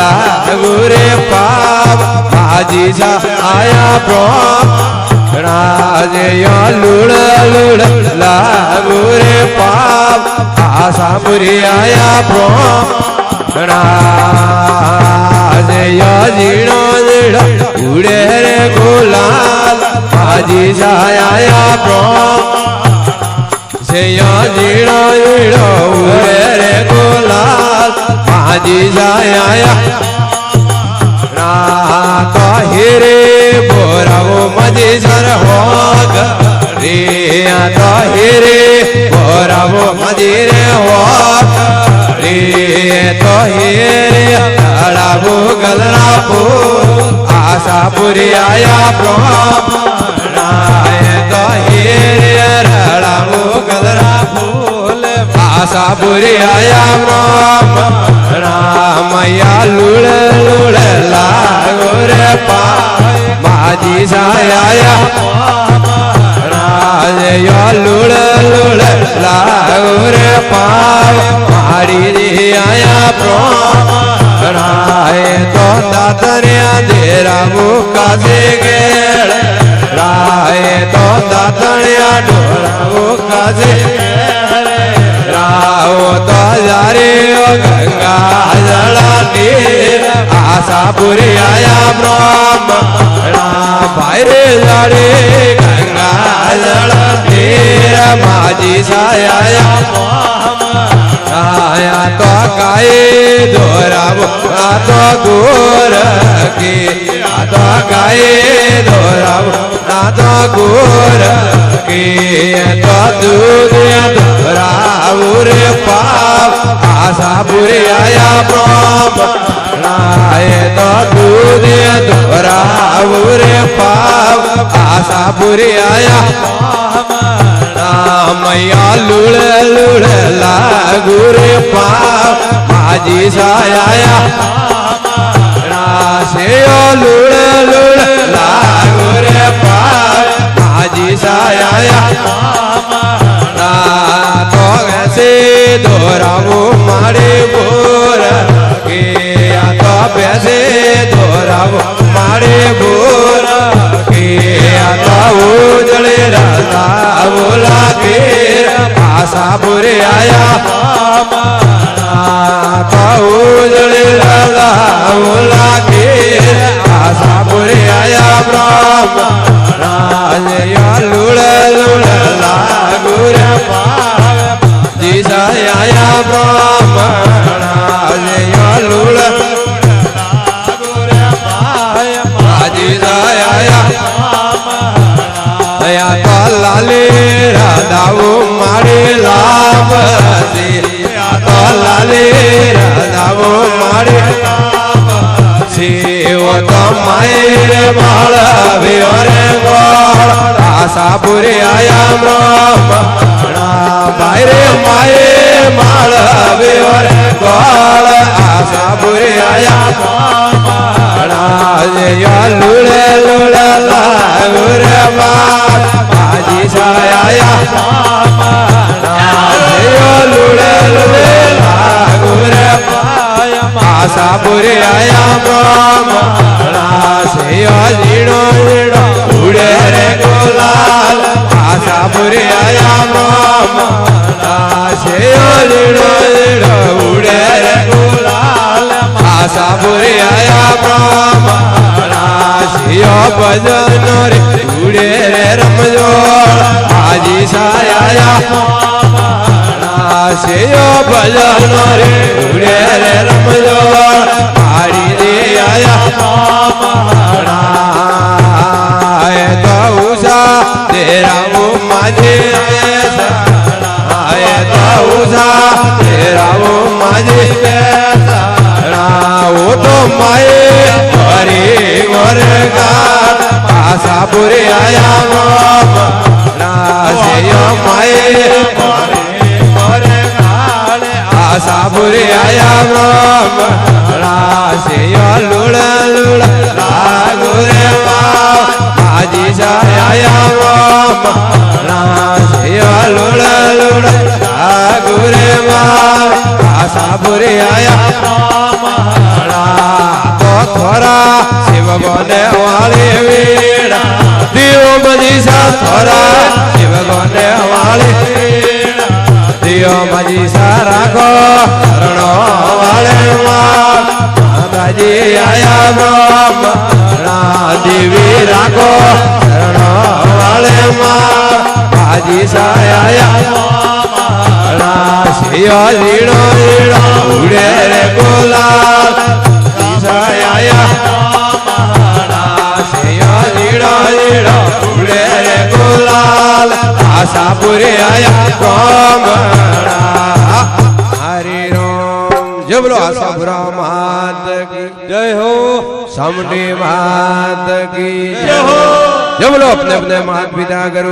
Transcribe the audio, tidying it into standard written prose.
लागू रे पाप माजी सा आया ब्रह्मणा जय लूड़ लूड़ लागू रे पाप आशा बुरी आया ब्रह्मणा जय जीणो जीणो उड़े रे गुलाल माजी सा आया ब्रह्म जय जीणो जीणो उड़े रे गुलाल माजी सा आया तो हिरे बोरावो मजी सर होग रे तो हिरे बोरावो मजी रे होग रे तो हिरे अड़ाबो गलराबो आशा पुरी आया ब्रह्मणा तो हिरे अड़ाबो गलराबो आशा पुरी आया ब्रह्मणा मैया लूड़ लूड़ लागो रे पाय माजी सा आया जय लूड़ लूड़ लागो रे पाय मारी दी आया ब्रह्मणा तो दातरिया तेरा मुका से गेड़ राय तो दातरिया डोरा मुका से राव तो जारे गंगा जला नीर आशा पुरी आया ब्रह्मणा बाहरे जारे गंगा जला नीर माजी सा आया आया तो गाये दोराबो तो गोर की तो गाये दोराबो तो गोर की तो दूध दोराबो रे पाप आशा बुरी आया ब्रह्मणा तो दूध दोराबो रे पाप आशा बुरी आया मैया लूड़ लूड़ लागू रे पाप माजी सा आया से लूड़ लूड़ लागू रे पाप माजी सा आया तो ऐसे दोराबो मारे बोर के तो पैसे दोराबो मारे बोर के तो उजड़े राजा बोला के आशा बुरे आया तो उजड़े राजा बोला के आशा बुरे आया ब्रह्मणा जय लूड़ लूड़ लागू रे पाप जी सा आया ब्रह्मणा जय लूड़ लागू रे पाप जी सा आया आया तो लाले राधाओ मारे लाभ से तो लाले राधाओ मारे लाभ से वो तो मायरे माल रे गोड़ आशा बुरे आया ब्रह्मणा बाहरे माये माल रे गोड़ आशा बुरे आया ब्रह्मणा जय लूड़ लूड़ लागू रे माजी सा आया लूड़ लूड़ लागू रे पाय आशा बुरे आया ब्रह्मणा से जीणो जीणो उड़े रे गुलाल आशा बुरे आया ब्रह्मणा से जीणो जीणो उड़े रे गुलाल आशा बुरे आया ब्रह्मणा से भजन रे उड़े रे रमजोड़ आजी सा आया से भजन रे उड़े रे रमजोड़ आड़ी रे आया तो उषा तेरा वो माझे तो उषा तेरा वो माझे वो तो माए हरे गोर गाल आशा बुरे आया ब्रह्मणा से माए गोर गाल आशा बुरे आया ब्रह्मणा से लूड़ लूड़ लागू रे पाप माजी सा आया ब्रह्मणा से लूड़ लूड़ लागू रे पाप आशा बुरे आया ब्रह्मणा શિવગોને વાળી વીણા દિયો મજી સા થોરા શિવગોને વાળી દિયો મજી સા રાખો રણો વાળે માતાજી આયા બ્રહ્મણા દેવી રાખો રણો વાળે માતાજી સાયા શિયો લીડો લીડો ઉડે રે ગોલાલ શિયો લીડો લીડો ઉડે રે ગોલાલ આશાપુરે આયા કોમણા હરિ રામ જય બોલો આશાપુરા માત કી જય હો સમડી માત કી જય હો જય બોલો अपने अपने माता पिता गुरु